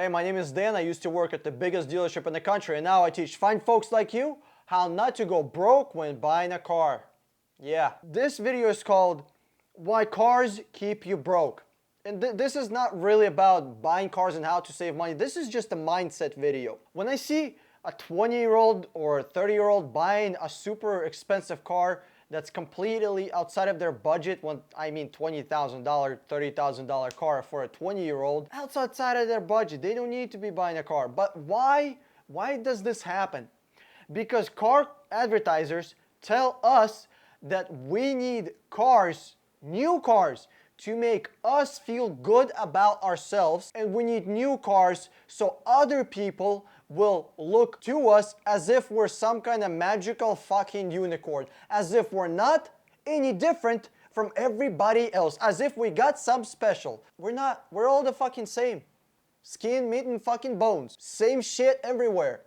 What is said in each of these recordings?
Hey, my name is Dan. I used to work at the biggest dealership in the country, and now I teach fine folks like you how not to go broke when buying a car. Yeah, this video is called Why Cars Keep You Broke. And this is not really about buying cars and how to save money. This is just a mindset video. When I see a 20-year-old or 30-year-old buying a super expensive car that's completely outside of their budget, when I mean $20,000, $30,000 car for a 20-year-old, outside of their budget. They don't need to be buying a car. But why does this happen? Because car advertisers tell us that we need cars, new cars, to make us feel good about ourselves, and we need new cars so other people will look to us as if we're some kind of magical fucking unicorn, as if we're not any different from everybody else, as if we got some special. We're not. We're all the fucking same. Skin, meat, and fucking bones. Same shit everywhere.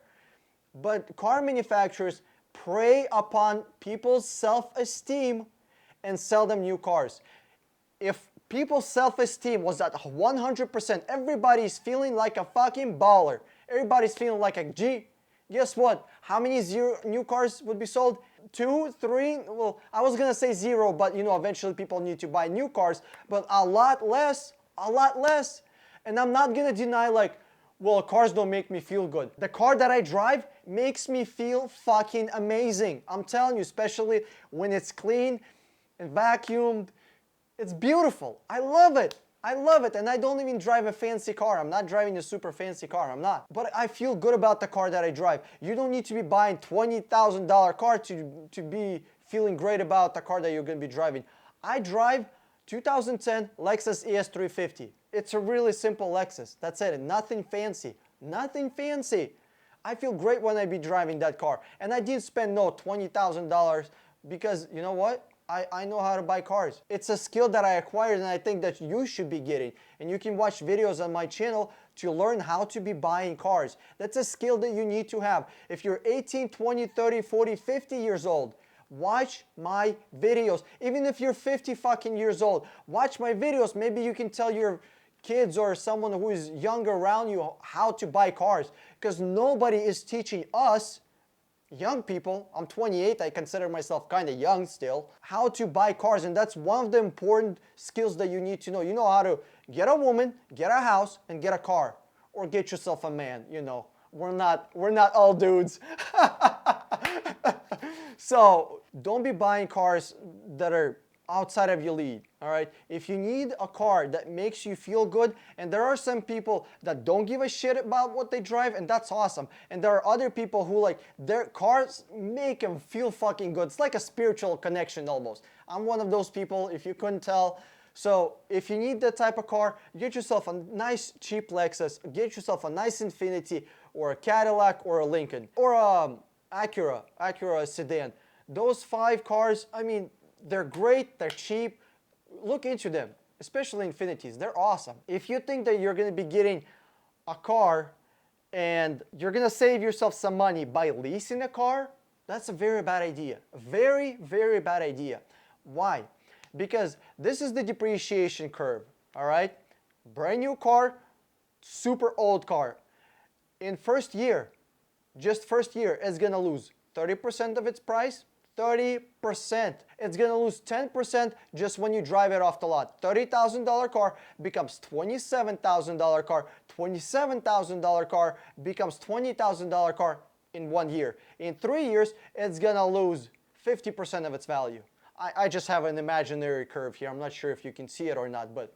But car manufacturers prey upon people's self-esteem and sell them new cars. If people's self-esteem was at 100%, everybody's feeling like a fucking baller. Everybody's feeling like a G. Guess what? How many new cars would be sold? 2, 3? Well, I was gonna say 0, but you know, eventually people need to buy new cars, but a lot less. And I'm not gonna deny, like, well, cars don't make me feel good. The car that I drive makes me feel fucking amazing. I'm telling you, especially when it's clean and vacuumed. It's beautiful. I love it. And I don't even drive a fancy car. I'm not driving a super fancy car. I'm not. But I feel good about the car that I drive. You don't need to be buying $20,000 car to be feeling great about the car that you're going to be driving. I drive 2010 Lexus ES350. It's a really simple Lexus. That's it. Nothing fancy. Nothing fancy. I feel great when I be driving that car. And I didn't spend no $20,000 because, you know what? I know how to buy cars. It's a skill that I acquired, and I think that you should be getting. And you can watch videos on my channel to learn how to be buying cars. That's a skill that you need to have. If you're 18, 20, 30, 40, 50 years old, watch my videos. Even if you're 50 fucking years old, watch my videos. Maybe you can tell your kids or someone who is younger around you how to buy cars. Because nobody is teaching us, young people, I'm 28, I consider myself kind of young still, how to buy cars. And that's one of the important skills that you need to know. You know how to get a woman, get a house, and get a car. Or get yourself a man, you know. We're not all dudes. So don't be buying cars that are outside of your league, all right? If you need a car that makes you feel good, and there are some people that don't give a shit about what they drive, and that's awesome. And there are other people who, like, their cars make them feel fucking good. It's like a spiritual connection almost. I'm one of those people, if you couldn't tell. So if you need that type of car, get yourself a nice cheap Lexus, get yourself a nice Infiniti, or a Cadillac, or a Lincoln, or a Acura sedan. Those 5 cars, I mean, they're great, they're cheap. Look into them, especially Infinitis. They're awesome. If you think that you're going to be getting a car and you're going to save yourself some money by leasing a car, that's a very bad idea. Very, very bad idea. Why? Because this is the depreciation curve, all right? Brand new car, super old car. In first year, just first year, it's going to lose 30% of its price. 30%. It's gonna lose 10% just when you drive it off the lot. $30,000 car becomes $27,000 car. $27,000 car becomes $20,000 car in 1 year. In 3 years, it's gonna lose 50% of its value. I just have an imaginary curve here. I'm not sure if you can see it or not, but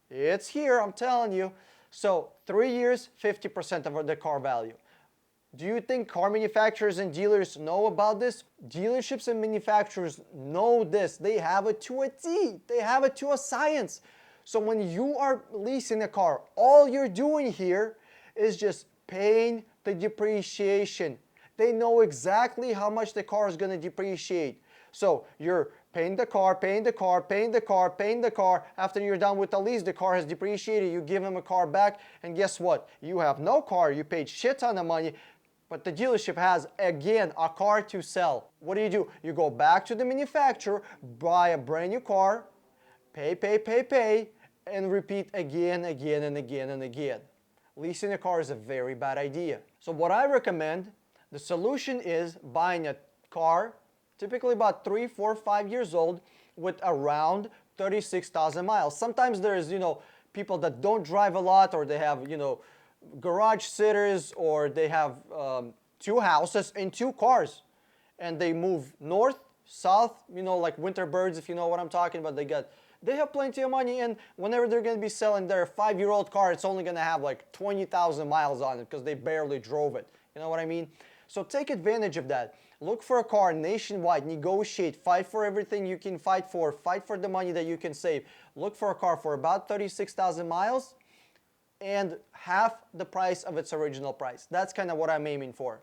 it's here, I'm telling you. So 3 years, 50% of the car value. Do you think car manufacturers and dealers know about this? Dealerships and manufacturers know this. They have it to a T. They have it to a science. So when you are leasing a car, all you're doing here is just paying the depreciation. They know exactly how much the car is going to depreciate. So you're paying the car, paying the car, paying the car, paying the car. After you're done with the lease, the car has depreciated. You give them a car back, and guess what? You have no car. You paid shit ton of money. But the dealership has, again, a car to sell. What do? You go back to the manufacturer, buy a brand new car, pay, and repeat again. leasing a car is a very bad idea. So what I recommend, the solution is buying a car, typically about 3, 4, 5 years old, with around 36,000 miles. Sometimes there's, people that don't drive a lot, or they have, garage sitters, or they have 2 houses and 2 cars, and they move north, south, like winter birds, if you know what I'm talking about. They have plenty of money, and whenever they're going to be selling their 5-year-old car, it's only going to have like 20,000 miles on it because they barely drove it. You know what I mean? So take advantage of that. Look for a car nationwide, negotiate, fight for everything you can fight for the money that you can save. Look for a car for about 36,000 miles and half the price of its original price. That's kind of what I'm aiming for.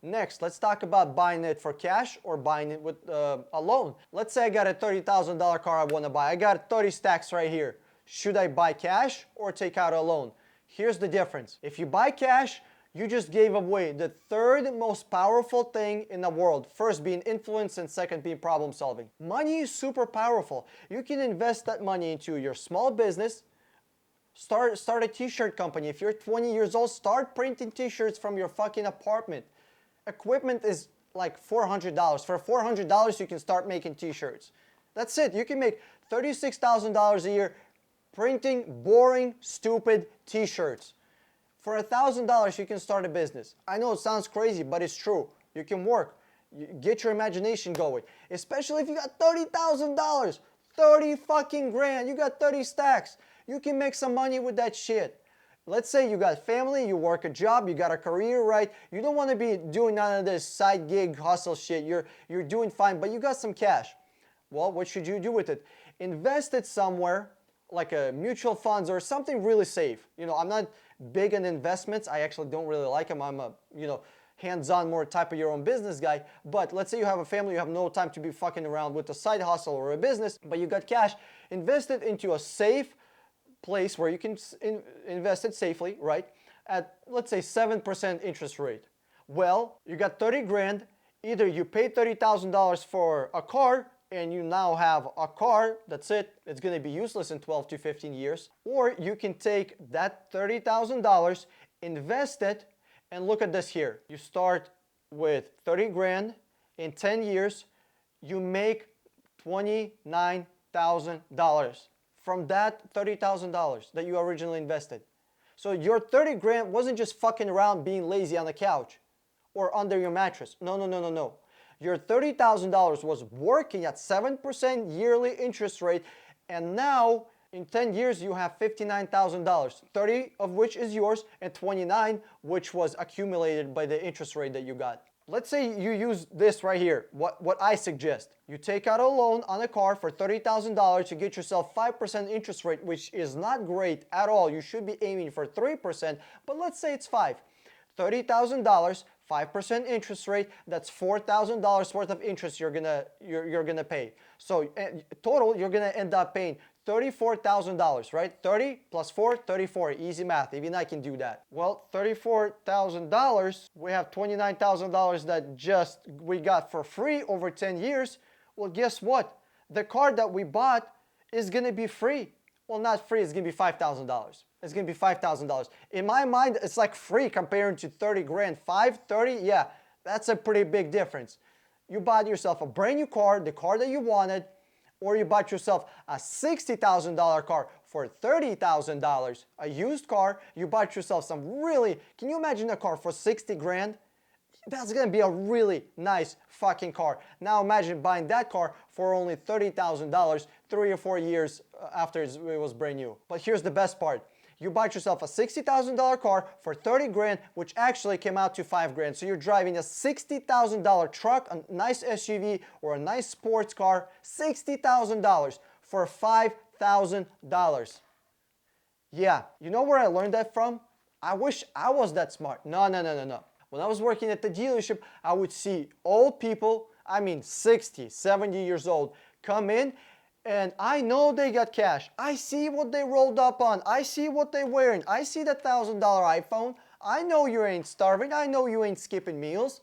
Next, let's talk about buying it for cash or buying it with a loan. Let's say I got a $30,000 car I want to buy. I got 30 stacks right here. Should I buy cash or take out a loan? Here's the difference. If you buy cash, you just gave away the third most powerful thing in the world. First being influence, and second being problem solving. Money is super powerful. You can invest that money into your small business. Start a t-shirt company. If you're 20 years old, start printing t-shirts from your fucking apartment. Equipment is like $400. For $400, you can start making t-shirts. That's it. You can make $36,000 a year printing boring, stupid t-shirts. For $1,000, you can start a business. I know it sounds crazy, but it's true. You can work. Get your imagination going. Especially if you got $30,000. 30 fucking grand. You got 30 stacks. You can make some money with that shit. Let's say you got family, you work a job, you got a career, right? You don't want to be doing none of this side gig hustle shit. You're doing fine, but you got some cash. Well, what should you do with it? Invest it somewhere, like a mutual funds or something really safe. I'm not big on investments. I actually don't really like them. I'm a, hands-on, more type of your own business guy. But let's say you have a family, you have no time to be fucking around with a side hustle or a business, but you got cash. Invest it into a safe place where you can invest it safely, right? At, let's say, 7% interest rate. Well, you got 30 grand. Either you pay $30,000 for a car and you now have a car, that's it. It's going to be useless in 12 to 15 years. Or you can take that $30,000, invest it, and look at this here. You start with 30 grand. In 10 years, you make $29,000 from that $30,000 that you originally invested. So your 30 grand wasn't just fucking around being lazy on the couch or under your mattress. No. Your $30,000 was working at 7% yearly interest rate, and now in 10 years you have $59,000, 30 of which is yours and 29 which was accumulated by the interest rate that you got. Let's say you use this right here, what I suggest. You take out a loan on a car for $30,000 to get yourself 5% interest rate, which is not great at all. You should be aiming for 3%, but let's say it's 5. $30,000, 5% interest rate, that's $4,000 worth of interest you're gonna pay. So total, you're gonna end up paying $34,000, right? 30 plus 4, 34. Easy math. Even I can do that. Well, $34,000, we have $29,000 that we got for free over 10 years. Well, guess what? The car that we bought is going to be free. Well, not free. It's going to be $5,000. It's going to be $5,000. In my mind, it's like free compared to 30 grand. 30, yeah, that's a pretty big difference. You bought yourself a brand new car, the car that you wanted, or you bought yourself a $60,000 car for $30,000, a used car. You bought yourself some really, can you imagine a car for 60 grand? That's gonna be a really nice fucking car. Now imagine buying that car for only $30,000 3 or 4 years after it was brand new. But here's the best part. You bought yourself a $60,000 car for 30 grand, which actually came out to 5 grand. So you're driving a $60,000 truck, a nice SUV or a nice sports car, $60,000 for $5,000. Yeah, you know where I learned that from? I wish I was that smart. No. When I was working at the dealership, I would see old people, 60, 70 years old, come in, and I know they got cash. I see what they rolled up on. I see what they're wearing. I see the $1,000 iPhone. I know you ain't starving. I know you ain't skipping meals.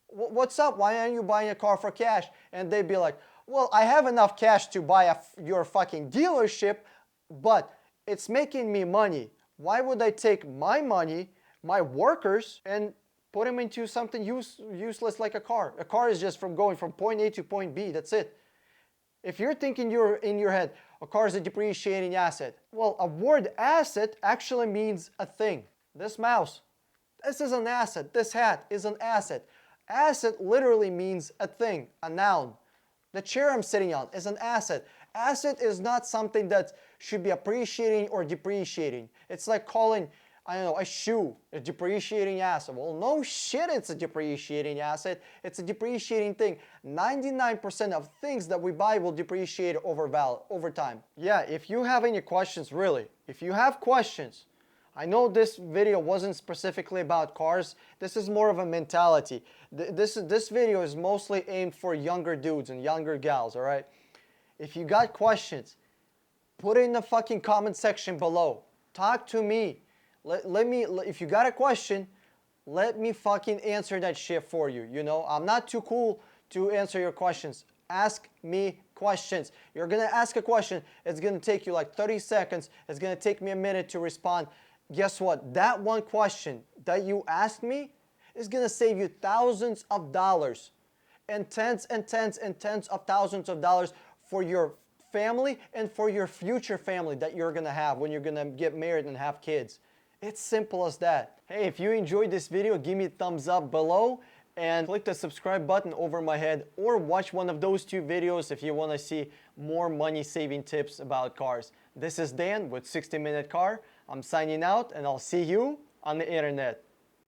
What's up? Why aren't you buying a car for cash? And they'd be like, well, I have enough cash to buy your fucking dealership, but it's making me money. Why would I take my money, my workers, and put them into something useless like a car? A car is just from going from point A to point B, that's it. If you're thinking in your head, a car is a depreciating asset. Well, a word asset actually means a thing. This mouse, this is an asset. This hat is an asset. Asset literally means a thing, a noun. The chair I'm sitting on is an asset. Asset is not something that should be appreciating or depreciating. It's like calling, I don't know, a shoe a depreciating asset. Well, no shit, it's a depreciating asset. It's a depreciating thing. 99% of things that we buy will depreciate over time. Yeah, if you have any questions, really, if you have questions, I know this video wasn't specifically about cars. This is more of a mentality. This video is mostly aimed for younger dudes and younger gals, all right? If you got questions, put it in the fucking comment section below. Talk to me. If you got a question, let me fucking answer that shit for you. You know, I'm not too cool to answer your questions. Ask me questions. You're gonna ask a question. It's gonna take you like 30 seconds. It's gonna take me a minute to respond. Guess what? That one question that you asked me is gonna save you thousands of dollars and tens and tens and tens of thousands of dollars for your family and for your future family that you're gonna have when you're gonna get married and have kids. It's simple as that. Hey, if you enjoyed this video, give me a thumbs up below and click the subscribe button over my head, or watch one of those two videos if you want to see more money saving tips about cars. This is Dan with 60 Minute Car. I'm signing out, and I'll see you on the internet.